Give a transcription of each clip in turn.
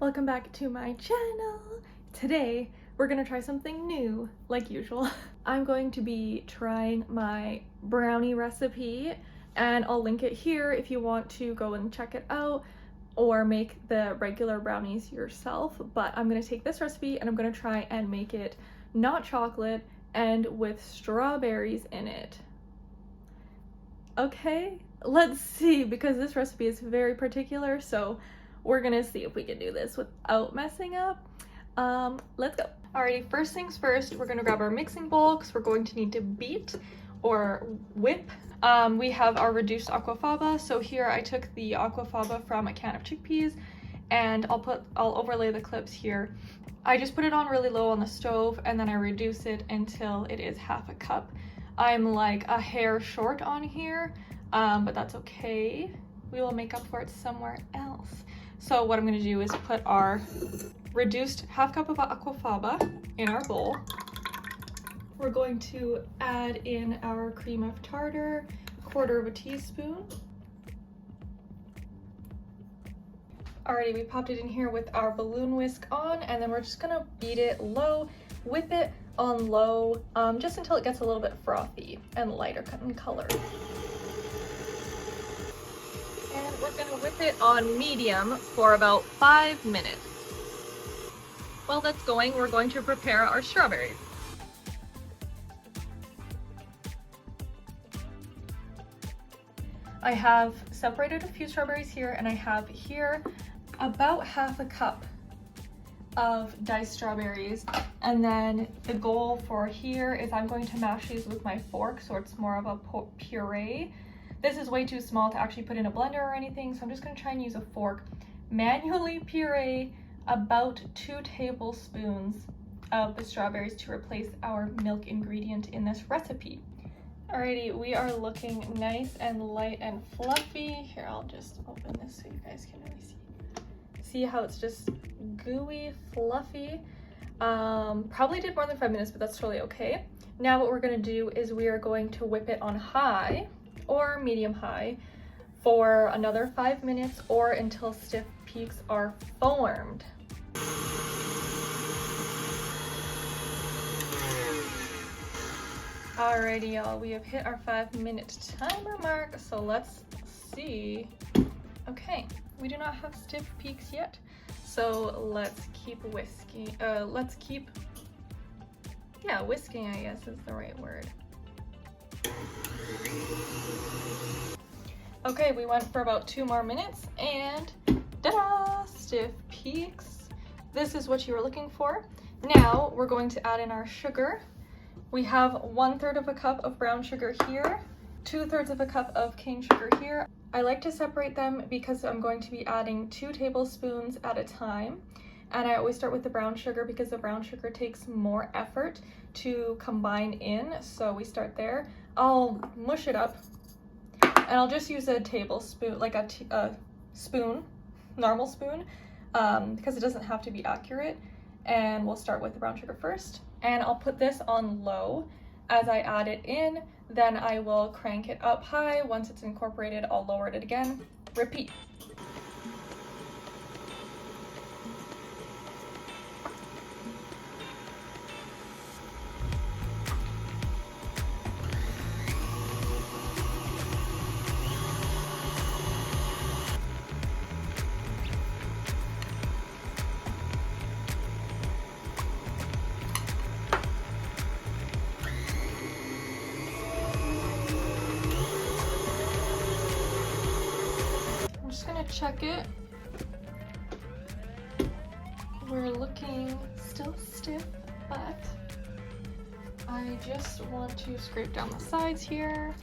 Welcome back to my channel. Today we're gonna try something new, like usual. I'm going to be trying my brownie recipe, and I'll link it here if you want to go and check it out or make the regular brownies yourself. But I'm gonna take this recipe and I'm gonna try and make it not chocolate and with strawberries in it. Okay, let's see, because this recipe is very particular, so we're gonna see if we can do this without messing up. Let's go. Alrighty, first things first, we're gonna grab our mixing bowl because we're going to need to beat or whip. We have our reduced aquafaba. So here I took the aquafaba from a can of chickpeas, and I'll overlay the clips here. I just put it on really low on the stove and then I reduce it until it is half a cup. I'm like a hair short on here, but that's okay. We will make up for it somewhere else. So what I'm going to do is put our reduced half cup of aquafaba in our bowl. We're going to add in our cream of tartar, 1/4 teaspoon. Alrighty, we popped it in here with our balloon whisk on, and then we're just going to beat it low, whip it on low, just until it gets a little bit frothy and lighter in color. And we're gonna whip it on medium for about 5 minutes. While that's going, we're going to prepare our strawberries. I have separated a few strawberries here, and I have here about half a cup of diced strawberries. And then the goal for here is I'm going to mash these with my fork, so it's more of a puree. This is way too small to actually put in a blender or anything, so I'm just going to try and use a fork. Manually puree about 2 tablespoons of the strawberries to replace our milk ingredient in this recipe. Alrighty, we are looking nice and light and fluffy. Here, I'll just open this so you guys can really see. See how it's just gooey, fluffy. Probably did more than 5 minutes, but that's totally okay. Now what we're going to do is we are going to whip it on high or medium high for another 5 minutes, or until stiff peaks are formed. Alrighty y'all, we have hit our 5-minute timer mark, so let's see. Okay, we do not have stiff peaks yet, so let's keep whisking. Whisking I guess is the right word. Okay, we went for about 2 more minutes, and ta-da! Stiff peaks. This is what you were looking for. Now we're going to add in our sugar. We have 1/3 of a cup of brown sugar here, 2/3 of a cup of cane sugar here. I like to separate them because I'm going to be adding 2 tablespoons at a time. And I always start with the brown sugar because the brown sugar takes more effort to combine in. So we start there. I'll mush it up, and I'll just use a tablespoon, like a spoon, normal spoon, because it doesn't have to be accurate. And we'll start with the brown sugar first. And I'll put this on low as I add it in. Then I will crank it up high. Once it's incorporated, I'll lower it again. Repeat. Check it. We're looking still stiff, but I just want to scrape down the sides here.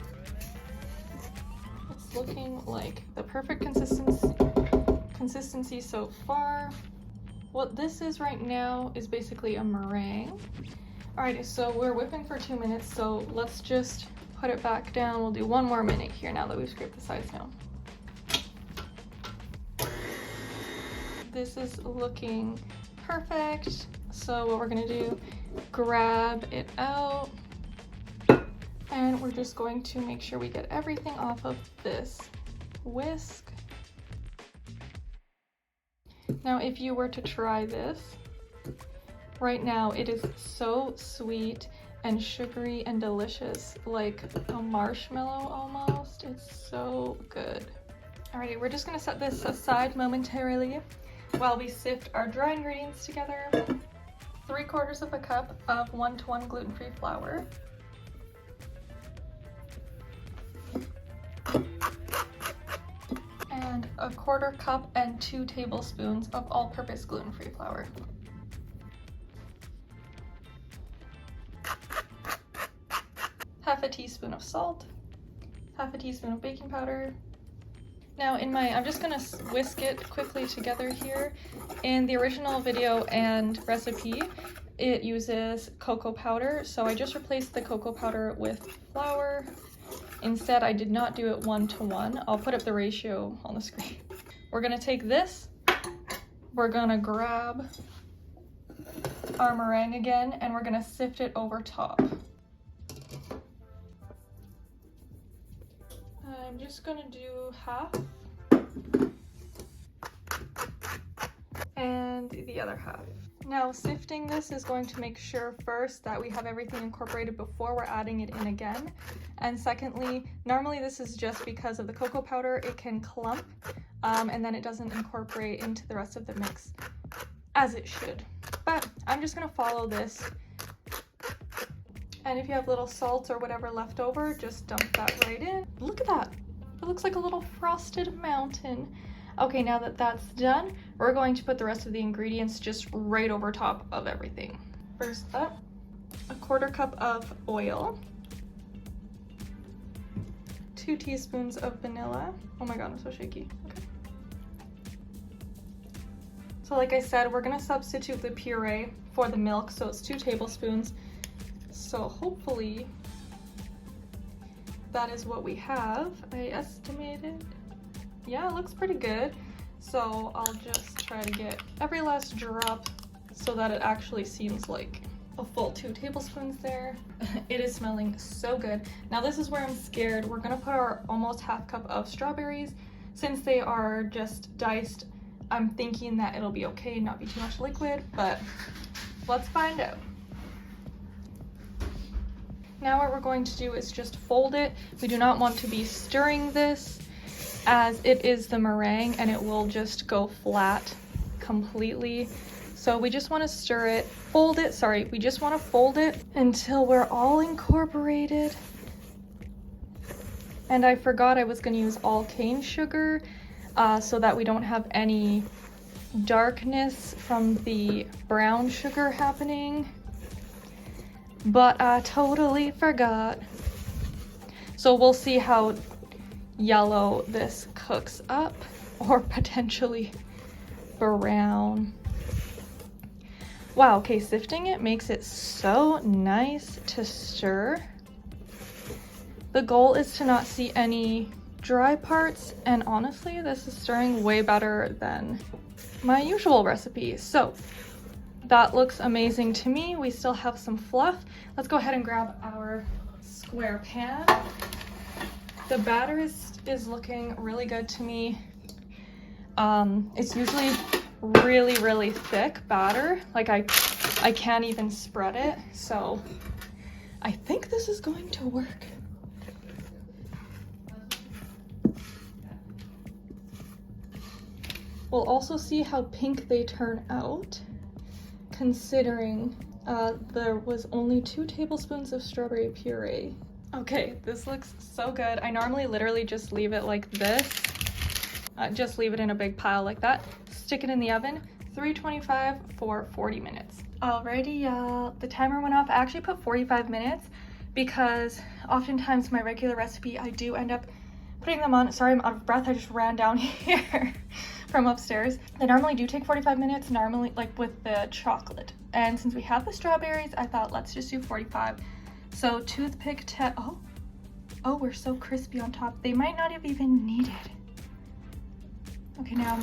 It's looking like the perfect consistency so far. What this is right now is basically a meringue. Alrighty, so we're whipping for 2 minutes, so let's just put it back down. We'll do 1 more minute here now that we've scraped the sides down. This is looking perfect. So what we're gonna do, grab it out, and we're just going to make sure we get everything off of this whisk. Now, if you were to try this, right now it is so sweet and sugary and delicious, like a marshmallow almost. It's so good. Alrighty, we're just gonna set this aside momentarily while we sift our dry ingredients together. 3/4 of a cup of 1-to-1 gluten-free flour. And 1/4 cup and 2 tablespoons of all-purpose gluten-free flour. Half a teaspoon of salt, half a teaspoon of baking powder. Now I'm just gonna whisk it quickly together here. In the original video and recipe, it uses cocoa powder, so I just replaced the cocoa powder with flour. Instead, I did not do it 1-to-1. I'll put up the ratio on the screen. We're gonna take this, we're gonna grab our meringue again, and we're gonna sift it over top. I'm just gonna do half and the other half. Now, sifting this is going to make sure first that we have everything incorporated before we're adding it in again. And secondly, normally this is just because of the cocoa powder, it can clump and then it doesn't incorporate into the rest of the mix as it should. But I'm just gonna follow this. And if you have little salt or whatever left over, just dump that right in. Look at that. It looks like a little frosted mountain. Okay, now that that's done, we're going to put the rest of the ingredients just right over top of everything. First up, 1/4 cup of oil, 2 teaspoons of vanilla. Oh my God, I'm so shaky. Okay. So like I said, we're gonna substitute the puree for the milk, so it's 2 tablespoons. So hopefully that is what we have. I estimated. Yeah, it looks pretty good. So I'll just try to get every last drop so that it actually seems like a full 2 tablespoons there. It is smelling so good. Now this is where I'm scared. We're gonna put our almost half cup of strawberries. Since they are just diced, I'm thinking that it'll be okay, not be too much liquid, but let's find out. Now what we're going to do is just fold it. We do not want to be stirring this, as it is the meringue and it will just go flat completely. So we just want to stir it, we just want to fold it until we're all incorporated. And I forgot I was going to use all cane sugar so that we don't have any darkness from the brown sugar happening. But I totally forgot. So we'll see how yellow this cooks up, or potentially brown. Wow, okay, sifting it makes it so nice to stir. The goal is to not see any dry parts, and honestly, this is stirring way better than my usual recipe. So that looks amazing to me. We still have some fluff. Let's go ahead and grab our square pan. The batter is looking really good to me. It's usually really thick batter. Like I can't even spread it. So I think this is going to work. We'll also see how pink they turn out, considering there was only 2 tablespoons of strawberry puree. Okay, this looks so good. I normally literally just leave it like this. Just leave it in a big pile like that. Stick it in the oven, 325 for 40 minutes. Alrighty, y'all, the timer went off. I actually put 45 minutes because oftentimes my regular recipe, I do end up putting them on. Sorry, I'm out of breath. I just ran down here from upstairs. They normally do take 45 minutes, normally like with the chocolate. And since we have the strawberries, I thought let's just do 45. So toothpick tip, oh, we're so crispy on top. They might not have even needed. Okay, now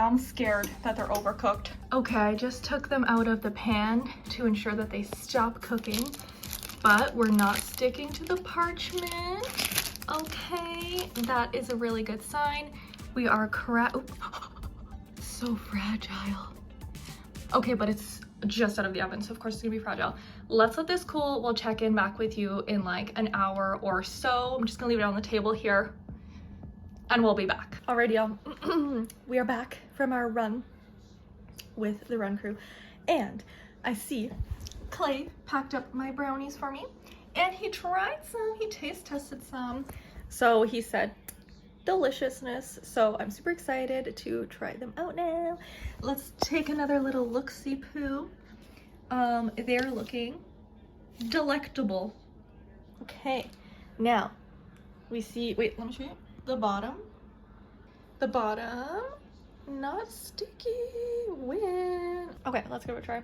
I'm scared that they're overcooked. Okay, I just took them out of the pan to ensure that they stop cooking, but we're not sticking to the parchment. Okay, that is a really good sign. We are so fragile. Okay, but it's just out of the oven, so of course it's gonna be fragile. Let's let this cool. We'll check in back with you in like an hour or so. I'm just gonna leave it on the table here and we'll be back. Alrighty, y'all. We are back from our run with the run crew, and I see Clay packed up my brownies for me, and he tried some, he taste tested some. So he said deliciousness, so I'm super excited to try them out now. Let's take another little look-see-poo. They're looking delectable. Okay, now we see, wait, let me show you the bottom. The bottom, not sticky. Win. Okay, let's give it a try.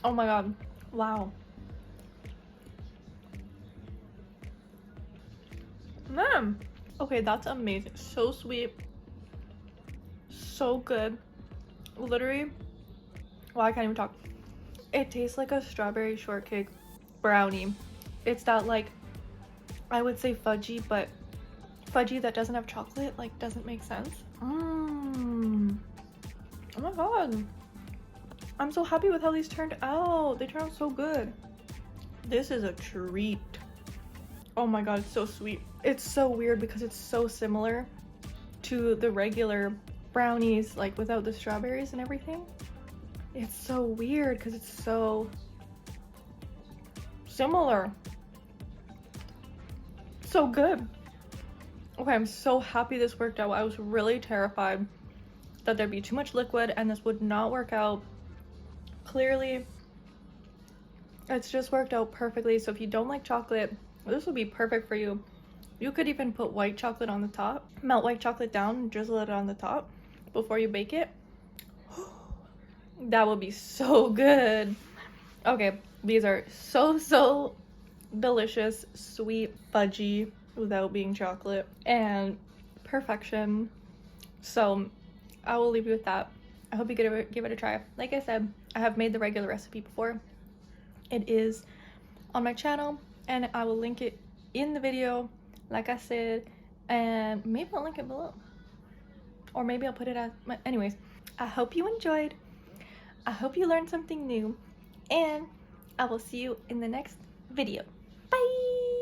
Oh my god, wow. Okay, that's amazing. So sweet, so good. Literally, well, I can't even talk. It tastes like a strawberry shortcake brownie. It's that, like, I would say fudgy, but fudgy that doesn't have chocolate, like, doesn't make sense. Oh my god, I'm so happy with how these turned out. They turned out so good. This is a treat. Oh my god, it's so sweet. It's so weird because it's so similar to the regular brownies, like without the strawberries and everything. It's so weird because it's so similar. So good. Okay, I'm so happy this worked out. I was really terrified that there'd be too much liquid and this would not work out. Clearly, it's just worked out perfectly. So if you don't like chocolate, this would be perfect for you. You could even put white chocolate on the top, melt white chocolate down and drizzle it on the top before you bake it. That would be so good. Okay, these are so delicious, sweet, fudgy without being chocolate, and perfection. So I will leave you with that. I hope you give it a try. Like I said, I have made the regular recipe before. It is on my channel and I will link it in the video, like I said, and maybe I'll link it below, or maybe I'll put it as my, anyways. I hope you enjoyed. I hope you learned something new, and I will see you in the next video. Bye.